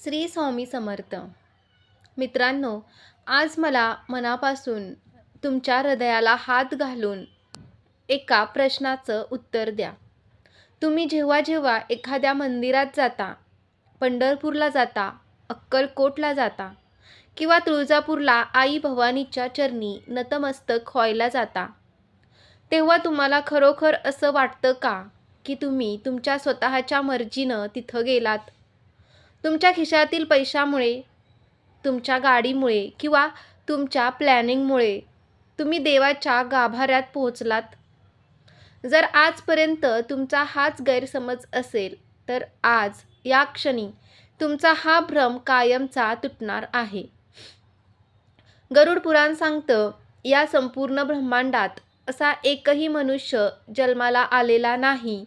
श्री स्वामी समर्थ. मित्रांनो, आज मला मनापासून तुमच्या हृदयाला हात घालून एका प्रश्नाचं उत्तर द्या. तुम्ही जेव्हा जेव्हा एखाद्या मंदिरात जाता, पंढरपूरला जाता, अक्कलकोटला जाता किंवा तुळजापूरला आई भवानीच्या चरणी नतमस्तक व्हायला जाता, तेव्हा तुम्हाला खरोखर असं वाटतं का की तुम्ही तुमच्या स्वतःच्या मर्जीनं तिथं गेलात? तुमच्या खिशातील पैशामुळे, तुमच्या गाडीमुळे किंवा तुमच्या प्लॅनिंगमुळे तुम्ही देवाच्या गाभाऱ्यात पोहोचलात? जर आजपर्यंत तुमचा हाच गैरसमज असेल, तर आज या क्षणी तुमचा हा भ्रम कायमचा तुटणार आहे. गरुड पुराण सांगतं, या संपूर्ण ब्रह्मांडात असा एकही मनुष्य जन्माला आलेला नाही,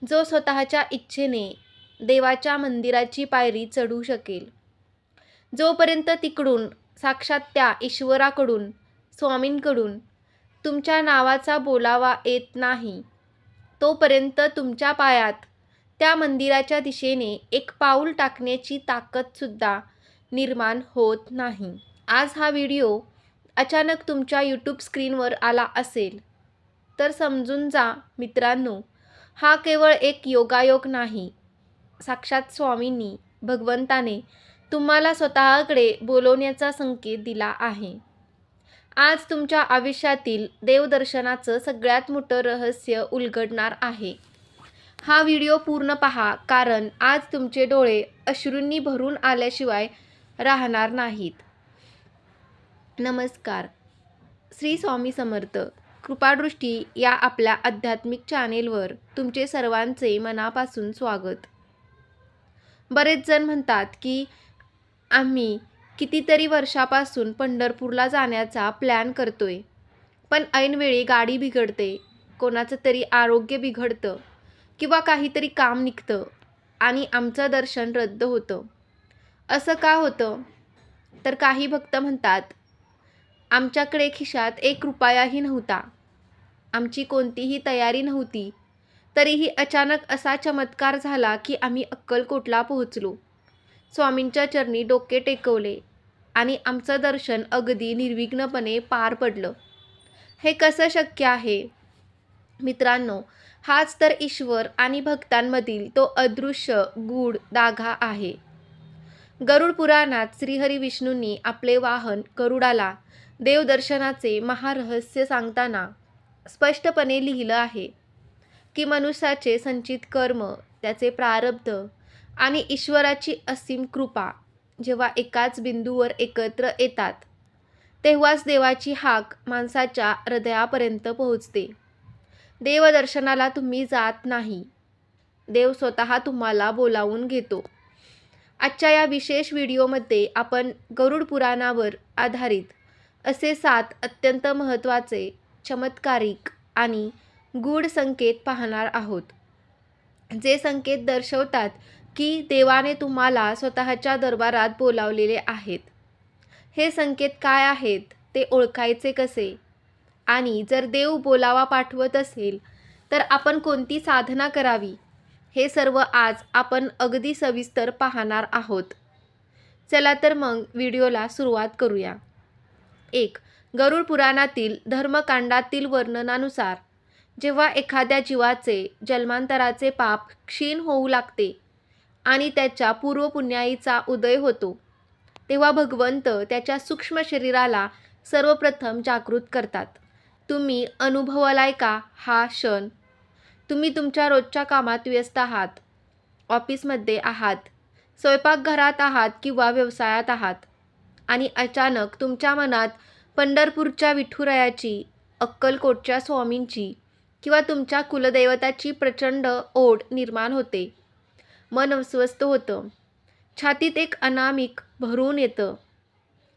जो स्वतःच्या इच्छेने देवाच्या मंदिराची पायरी चढू शकेल. जोपर्यंत तिकडून साक्षात त्या ईश्वराकडून, स्वामींकडून तुमच्या नावाचा बोलावा येत नाही, तोपर्यंत तुमच्या पायात त्या मंदिराच्या दिशेने एक पाऊल टाकण्याची ताकदसुद्धा निर्माण होत नाही. आज हा व्हिडिओ अचानक तुमच्या यूट्यूब स्क्रीनवर आला असेल, तर समजून जा मित्रांनो, हा केवळ एक योगायोग नाही. साक्षात स्वामींनी, भगवंताने तुम्हाला स्वतःकडे बोलवण्याचा संकेत दिला आहे. आज तुमच्या आयुष्यातील देवदर्शनाचं सगळ्यात मोठं रहस्य उलगडणार आहे. हा व्हिडिओ पूर्ण पहा, कारण आज तुमचे डोळे अश्रूंनी भरून आल्याशिवाय राहणार नाहीत. नमस्कार. श्री स्वामी समर्थ. कृपादृष्टी या आपल्या आध्यात्मिक चॅनेलवर तुमचे सर्वांचे मनापासून स्वागत. बरेच जण म्हणतात की आम्ही कितीतरी वर्षापासून पंढरपूरला जाण्याचा प्लॅन करतोय, पण ऐनवेळी गाडी बिघडते, कोणाचं तरी आरोग्य बिघडतं किंवा काहीतरी काम निघतं आणि आमचं दर्शन रद्द होतं. असं का होतं? तर काही भक्त म्हणतात, आमच्याकडे खिशात 1 रुपयाही नव्हता, आमची कोणतीही तयारी नव्हती, तरीही अचानक असा चमत्कार झाला की आम्ही अक्कलकोटला पोहोचलो, स्वामींच्या चरणी डोके टेकवले आणि आमचं दर्शन अगदी निर्विघ्नपणे पार पडलं. हे कसं शक्य आहे? मित्रांनो, हाच तर ईश्वर आणि भक्तांमधील तो अदृश्य गूढ धागा आहे. गरुड पुराणात श्रीहरी विष्णूंनी आपले वाहन गरुडाला देवदर्शनाचे महारहस्य सांगताना स्पष्टपणे लिहिलं आहे की मनुष्याचे संचित कर्म, त्याचे प्रारब्ध आणि ईश्वराची असीम कृपा जेव्हा एकाच बिंदूवर एकत्र येतात, तेव्हाच देवाची हाक माणसाच्या हृदयापर्यंत पोहोचते. देवदर्शनाला तुम्ही जात नाही, देव स्वतः तुम्हाला बोलावून घेतो. आजच्या या विशेष व्हिडिओमध्ये आपण गरुड पुराणावर आधारित असे 7 अत्यंत महत्त्वाचे, चमत्कारिक आणि गूढ संकेत पाहणार आहोत, जे संकेत दर्शवतात की देवाने तुम्हाला स्वतःच्या दरबारात बोलावलेले आहेत. हे संकेत काय आहेत, ते ओळखायचे कसे, आणि जर देव बोलावा पाठवत असेल तर आपण कोणती साधना करावी, हे सर्व आज आपण अगदी सविस्तर पाहणार आहोत. चला तर मग व्हिडिओला सुरुवात करूया. 1. गरुड पुराणातील धर्मकांडातील वर्णनानुसार जेव्हा एखाद्या जीवाचे जन्मांतराचे पाप क्षीण होऊ लागते आणि त्याच्या पूर्वपुण्याईचा उदय होतो, तेव्हा भगवंत त्याच्या सूक्ष्म शरीराला सर्वप्रथम जागृत करतात. तुम्ही अनुभवलाय का हा क्षण? तुम्ही तुमच्या रोजच्या कामात व्यस्त आहात, ऑफिसमध्ये आहात, स्वयंपाकघरात आहात किंवा व्यवसायात आहात, आणि अचानक तुमच्या मनात पंढरपूरच्या विठुरायाची, अक्कलकोटच्या स्वामींची किंवा तुमच्या कुलदैवताची प्रचंड ओढ निर्माण होते. मन अस्वस्थ होतं, छातीत एक अनामिक भरून येतं.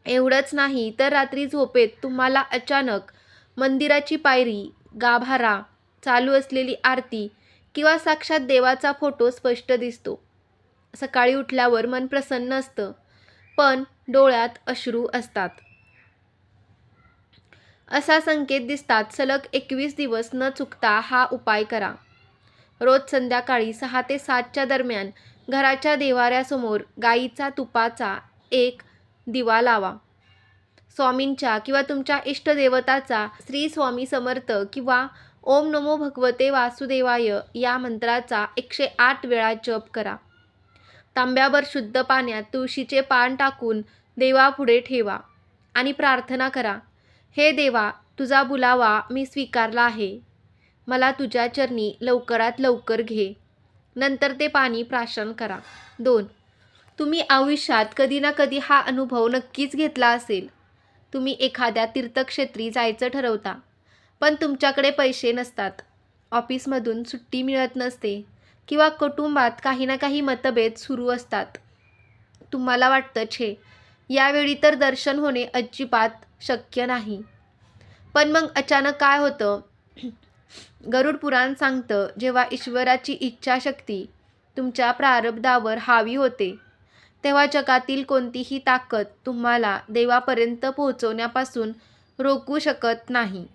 एवढंच नाही तर रात्री झोपेत तुम्हाला अचानक मंदिराची पायरी, गाभारा, चालू असलेली आरती किंवा साक्षात देवाचा फोटो स्पष्ट दिसतो. सकाळी उठल्यावर मन प्रसन्न असतं, पण डोळ्यात अश्रू असतात. असा संकेत दिसतात सलग 21 दिवस न चुकता हा उपाय करा. रोज संध्याकाळी 6 ते 7च्या दरम्यान घराच्या देव्हाऱ्यासमोर गाईचा तुपाचा एक दिवा लावा. स्वामींच्या किंवा तुमच्या इष्टदेवताचा श्री स्वामी समर्थ किंवा ओम नमो भगवते वासुदेवाय या मंत्राचा 108 वेळा जप करा. तांब्याभर शुद्ध पाण्यात तुळशीचे पान टाकून देवापुढे ठेवा आणि प्रार्थना करा, हे देवा, तुझा बुलावा मी स्वीकारला आहे. मला तुझ्या चरणी लवकरात लवकर घे. नंतर ते पाणी प्राशन करा. 2. तुम्ही आयुष्यात कधी ना कधी हा अनुभव नक्कीच घेतला असेल. तुम्ही एखाद्या तीर्थक्षेत्री जायचं ठरवता, पण तुमच्याकडे पैसे नसतात, ऑफिसमधून सुट्टी मिळत नसते किंवा कुटुंबात काही ना काही मतभेद सुरू असतात. तुम्हाला वाटतं, छे, यावेळी तर दर्शन होणे अजिबात शक्य नाही. पण मग अचानक काय होतं? गरुड पुराण सांगतं, जेव्हा ईश्वराची इच्छाशक्ती तुमच्या प्रारब्धावर हावी होते, तेव्हा जगातील कोणतीही ताकद तुम्हाला देवापर्यंत पोहोचवण्यापासून रोखू शकत नाही.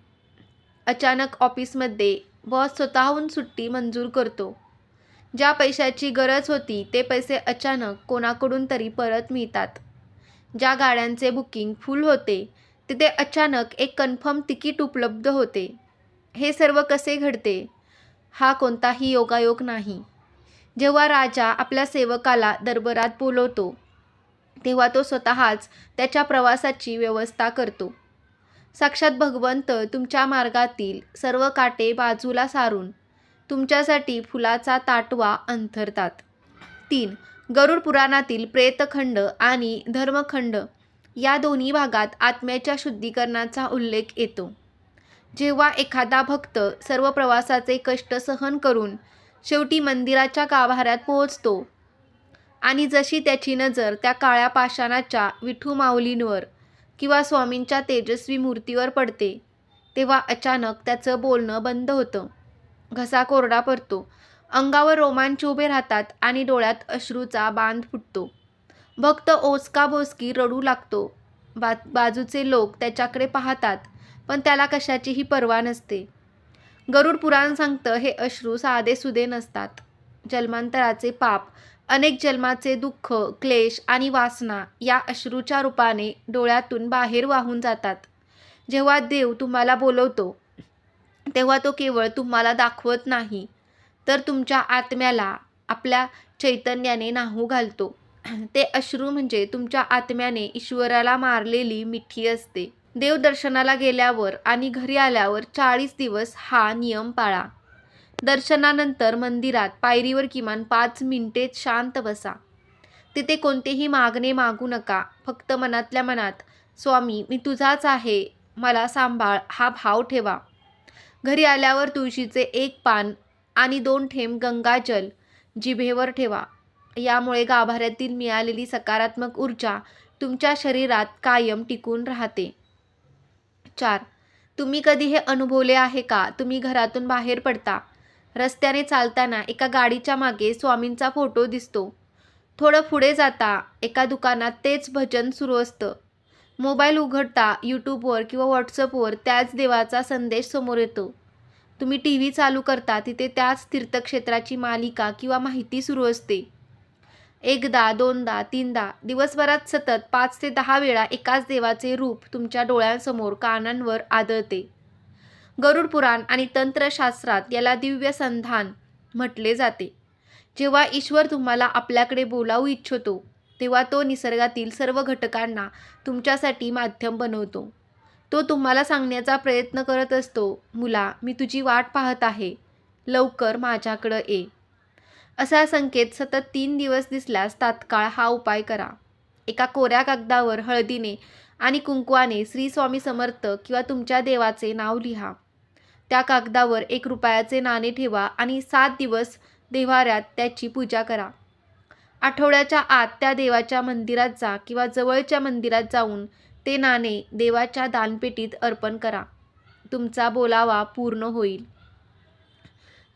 अचानक ऑफिसमध्ये बॉस स्वतःहून सुट्टी मंजूर करतो. ज्या पैशाची गरज होती ते पैसे अचानक कोणाकडून तरी परत मिळतात. ज्या गाड्यांचे बुकिंग फुल होते तिथे अचानक एक कन्फर्म तिकीट उपलब्ध होते. हे सर्व कसे घडते? हा कोणताही योगायोग नाही. जेव्हा राजा आपल्या सेवकाला दरबारात बोलवतो, तेव्हा तो स्वतःच त्याच्या प्रवासाची व्यवस्था करतो. साक्षात भगवंत तुमच्या मार्गातील सर्व काटे बाजूला सारून तुमच्यासाठी फुलाचा ताटवा अंथरतात. 3. गरुड पुराणातील प्रेतखंड आणि धर्मखंड या दोन्ही भागात आत्म्याच्या शुद्धीकरणाचा उल्लेख येतो. जेव्हा एखादा भक्त सर्व प्रवासाचे कष्ट सहन करून शेवटी मंदिराच्या गाभाऱ्यात पोहोचतो आणि जशी त्याची नजर त्या काळ्या पाषाणाच्या विठू माऊलींवर किंवा स्वामींच्या तेजस्वी मूर्तीवर पडते, तेव्हा अचानक त्याचं बोलणं बंद होतं. घसा कोरडा पडतो, अंगावर रोमांच उभे राहतात आणि डोळ्यात अश्रूचा बांध फुटतो. भक्त ओचकाबोचकी रडू लागतो. बाजूचे लोक त्याच्याकडे पाहतात, पण त्याला कशाचीही पर्वा नसते. गरुड पुराण सांगतं, हे अश्रू साधेसुधे नसतात. जन्मांतराचे पाप, अनेक जन्माचे दुःख, क्लेश आणि वासना या अश्रूच्या रूपाने डोळ्यातून बाहेर वाहून जातात. जेव्हा देव तुम्हाला बोलवतो, तेव्हा तो केवळ तुम्हाला दाखवत नाही, तर तुमच्या आत्म्याला आपल्या चैतन्याने न्हाऊ घालतो. ते अश्रू म्हणजे तुमच्या आत्म्याने ईश्वराला मारलेली मिठी असते. देवदर्शनाला गेल्यावर आणि घरी आल्यावर 40 दिवस हा नियम पाळा. दर्शनानंतर मंदिरात पायरीवर किमान 5 मिनिटे शांत बसा. तिथे कोणतेही मागणे मागू नका. फक्त मनातल्या मनात, स्वामी, मी तुझाच आहे, मला सांभाळ, हा भाव ठेवा. घरी आल्यावर तुळशीचे 1 पान आणि 2 थेंब गंगाजल जिभेवर ठेवा. यामुळे गाभाऱ्यातील मिळालेली सकारात्मक ऊर्जा तुमच्या शरीरात कायम टिकून राहते. 4. तुम्ही कधी हे अनुभवले आहे का? तुम्ही घरातून बाहेर पडता, रस्त्याने चालताना एका गाडीच्या मागे स्वामींचा फोटो दिसतो. थोडं पुढे जाता, एका दुकानात तेच भजन सुरू असतं. मोबाईल उघडता, यूट्यूबवर किंवा व्हॉट्सअपवर त्याच देवाचा संदेश समोर येतो. तुम्ही TV चालू करता, तिथे त्याच तीर्थक्षेत्राची मालिका किंवा माहिती सुरू असते. एकदा, दोनदा, तीनदा, दिवसभरात सतत 5 ते 10 वेळा एकाच देवाचे रूप तुमच्या डोळ्यांसमोर, कानांवर आदळते. गरुड पुराण आणि तंत्रशास्त्रात याला दिव्य संधान म्हटले जाते. जेव्हा ईश्वर तुम्हाला आपल्याकडे बोलावू इच्छितो, तेव्हा तो निसर्गातील सर्व घटकांना तुमच्यासाठी माध्यम बनवतो. तो तुम्हाला सांगण्याचा प्रयत्न करत असतो, मुला, मी तुझी वाट पाहत आहे, लवकर माझ्याकडं ये. असा संकेत सतत 3 दिवस दिसल्यास तात्काळ हा उपाय करा. एका कोऱ्या कागदावर हळदीने आणि कुंकवाने श्री स्वामी समर्थ किंवा तुमच्या देवाचे नाव लिहा. त्या कागदावर 1 रुपयाचे नाणे ठेवा आणि 7 दिवस देव्हाऱ्यात त्याची पूजा करा. आठवड्याच्या आत त्या देवाच्या मंदिरात जा किंवा जवळच्या मंदिरात जाऊन ते नाणे देवाच्या दानपेटीत अर्पण करा. तुमचा बोलावा पूर्ण होईल.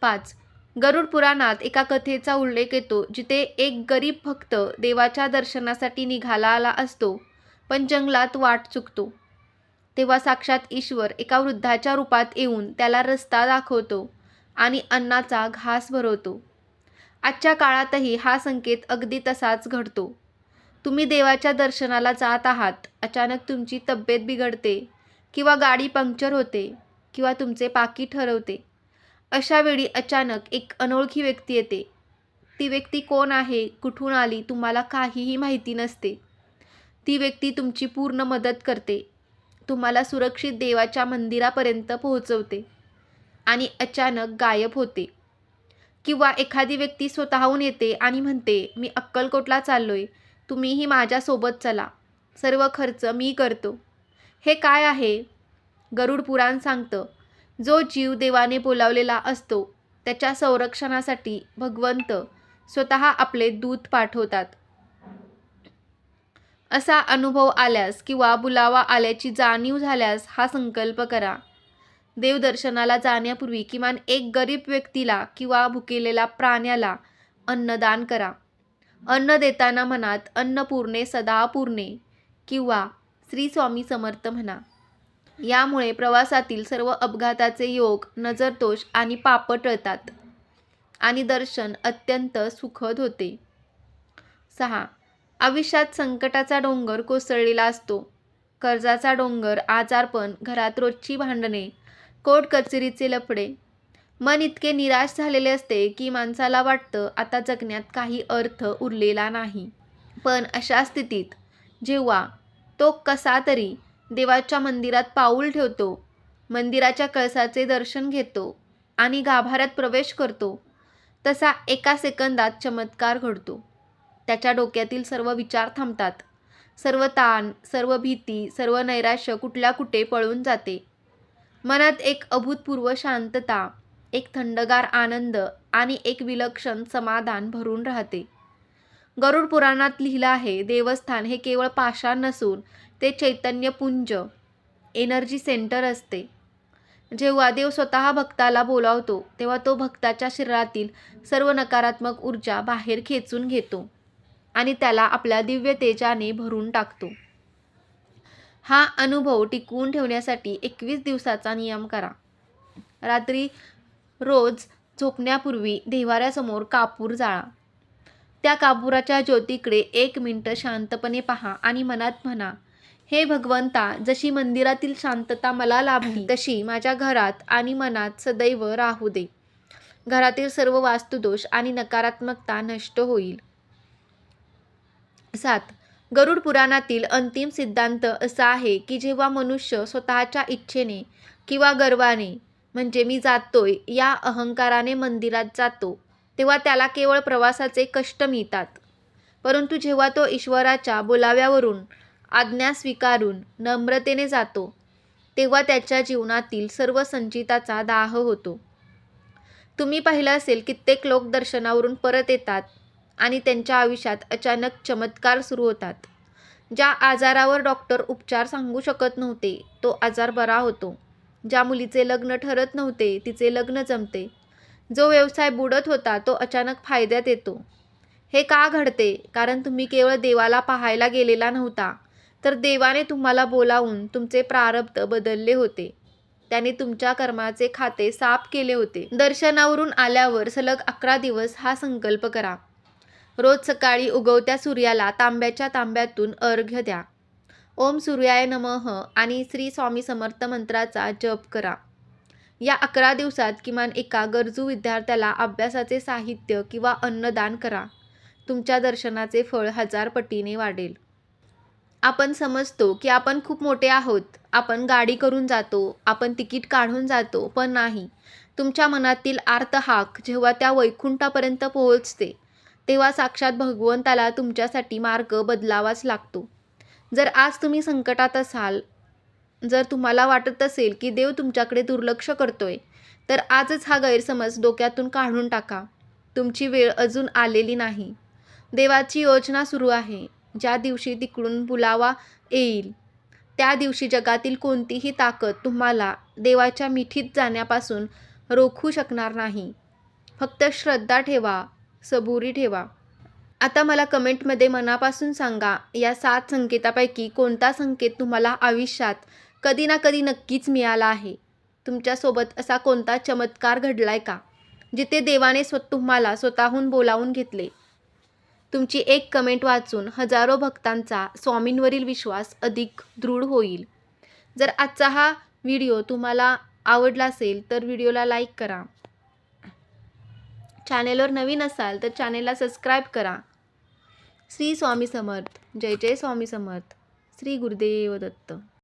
5. गरुड पुराणात एका कथेचा उल्लेख येतो, जिथे एक गरीब भक्त देवाच्या दर्शनासाठी निघाला असतो, पण जंगलात वाट चुकतो. तेव्हा साक्षात ईश्वर एका वृद्धाच्या रूपात येऊन त्याला रस्ता दाखवतो आणि अन्नाचा घास भरवतो. आजच्या काळातही हा संकेत अगदी तसाच घडतो. तुम्ही देवाच्या दर्शनाला जात आहात, अचानक तुमची तब्येत बिघडते किंवा गाडी पंक्चर होते किंवा तुमचे पाकीट हरवते. अशा वेळी अचानक एक अनोळखी व्यक्ती येते. ती व्यक्ती कोण आहे, कुठून आली, तुम्हाला काहीही माहिती नसते. ती व्यक्ती तुमची पूर्ण मदत करते, तुम्हाला सुरक्षित देवाच्या मंदिरापर्यंत पोहोचवते आणि अचानक गायब होते. किंवा एखादी व्यक्ती स्वतःहून येते आणि म्हणते, मी अक्कलकोटला चाललोय, तुम्हीही माझ्यासोबत चला, सर्व खर्च मी करतो. हे काय आहे? गरुड पुराण सांगतं, जो जीव देवाने बोलावलेला असतो त्याच्या संरक्षणासाठी भगवंत स्वतः आपले दूत पाठवतात. असा अनुभव आल्यास किंवा बुलावा आल्याची जाणीव झाल्यास हा संकल्प करा. देवदर्शनाला जाण्यापूर्वी किमान एक गरीब व्यक्तीला किंवा भुकेलेल्या प्राण्याला अन्नदान करा. अन्न देताना मनात अन्नपूर्णे सदा पूर्णे किंवा श्री स्वामी समर्थ म्हणा. यामुळे प्रवासातील सर्व अपघाताचे योग, नजरदोष आणि पाप टळतात आणि दर्शन अत्यंत सुखद होते. 6. आयुष्यात संकटाचा डोंगर कोसळलेला असतो. कर्जाचा डोंगर, आजारपण, घरात रोजची भांडणे, कोर्ट कचेरीचे लफडे. मन इतके निराश झालेले असते की माणसाला वाटतं आता जगण्यात काही अर्थ उरलेला नाही. पण अशा स्थितीत जेव्हा तो कसा तरी देवाच्या मंदिरात पाऊल ठेवतो, मंदिराच्या कळसाचे दर्शन घेतो आणि गाभाऱ्यात प्रवेश करतो, तसा एका सेकंदात चमत्कार घडतो. त्याच्या डोक्यातील सर्व विचार थांबतात. सर्व ताण, सर्व भीती, सर्व नैराश्य कुठल्या कुठे पळून जाते. मनात एक अभूतपूर्व शांतता, एक थंडगार आनंद आणि एक विलक्षण समाधान भरून राहते. गरुड पुराणात लिहिलं आहे, देवस्थान हे केवळ पाषाण नसून ते चैतन्यपुंज, एनर्जी सेंटर असते. जेव्हा देव स्वतः भक्ताला बोलावतो तेव्हा तो भक्ताच्या शरीरातील सर्व नकारात्मक ऊर्जा बाहेर खेचून घेतो आणि त्याला आपल्या दिव्य तेजाने भरून टाकतो. हा अनुभव टिकवून ठेवण्यासाठी 21 दिवसाचा नियम करा. रात्री रोज झोपण्यापूर्वी देव्हाऱ्यासमोर कापूर जाळा. त्या कापुराच्या ज्योतीकडे 1 मिनिट शांतपणे पहा आणि मनात म्हणा, हे भगवंता, जशी मंदिरातील शांतता मला लाभली तशी माझ्या घरात आणि मनात सदैव राहू दे. घरातील सर्व वास्तुदोष आणि नकारात्मकता नष्ट होईल. 7. गरुड पुराणातील अंतिम सिद्धांत असा आहे की जेव्हा मनुष्य स्वतःच्या इच्छेने किंवा गर्वाने, म्हणजे मी जातोय या अहंकाराने मंदिरात जातो, तेव्हा त्याला केवळ प्रवासाचे कष्ट मिळतात. परंतु जेव्हा तो ईश्वराच्या बोलाव्यावरून आज्ञा स्वीकारून नम्रतेने जातो, तेव्हा त्याच्या जीवनातील सर्व संचिताचा दाह होतो. तुम्ही पाहिलं असेल, कित्येक लोक दर्शनावरून परत येतात आणि त्यांच्या आयुष्यात अचानक चमत्कार सुरू होतात. ज्या आजारावर डॉक्टर उपचार सांगू शकत नव्हते, तो आजार बरा होतो. ज्या मुलीचे लग्न ठरत नव्हते, तिचे लग्न जमते. जो व्यवसाय बुडत होता, तो अचानक फायद्यात येतो. हे का घडते? कारण तुम्ही केवळ देवाला पाहायला गेलेला नव्हता, तर देवाने तुम्हाला बोलावून तुमचे प्रारब्ध बदलले होते. त्याने तुमच्या कर्माचे खाते साफ केले होते. दर्शनावरून आल्यावर सलग 11 दिवस हा संकल्प करा. रोज सकाळी उगवत्या सूर्याला तांब्याच्या तांब्यातून अर्घ्य द्या. ओम सूर्याय नमः आणि श्री स्वामी समर्थ मंत्राचा जप करा. या 11 दिवसात किमान एका गरजू विद्यार्थ्याला अभ्यासाचे साहित्य किंवा अन्नदान करा. तुमच्या दर्शनाचे फळ 1000 पटीने वाढेल. आपण समजतो की आपण खूप मोठे आहोत, आपण गाडी करून जातो, आपण तिकीट काढून जातो, पण नाही. तुमच्या मनातील आर्त हाक जेव्हा त्या वैकुंठापर्यंत पोहोचते, तेव्हा साक्षात भगवंताला तुमच्यासाठी मार्ग बदलावाच लागतो. जर आज तुम्ही संकटात असाल, जर तुम्हाला वाटत असेल की देव तुमच्याकडे दुर्लक्ष करतोय, तर आजच हा गैरसमज डोक्यातून काढून टाका. तुमची वेळ अजून आलेली नाही. देवाची योजना सुरू आहे. ज्या दिवशी तिकडून बुलावा येईल, त्या दिवशी जगातील कोणतीही ताकद तुम्हाला देवाच्या मिठीत जाण्यापासून रोखू शकणार नाही. फक्त श्रद्धा ठेवा, सबुरी ठेवा. आता मला कमेंटमध्ये मनापासून सांगा, या 7 संकेतापैकी कोणता संकेत तुम्हाला आयुष्यात कधी ना कधी नक्कीच मिळाला आहे? तुमच्यासोबत असा कोणता चमत्कार घडलाय का? जिथे देवाने तुम्हाला स्वतःहून बोलावून घेतले. तुमची एक कमेंट वाचून हजारो भक्तांचा स्वामींवरील विश्वास अधिक दृढ होईल. जर आजचा हा व्हिडिओ तुम्हाला आवडला असेल तर व्हिडिओला लाईक करा. चॅनेलवर नवीन असाल तर चॅनेलला सबस्क्राईब करा. श्री स्वामी समर्थ. जय जय स्वामी समर्थ. श्री गुरुदेव दत्त.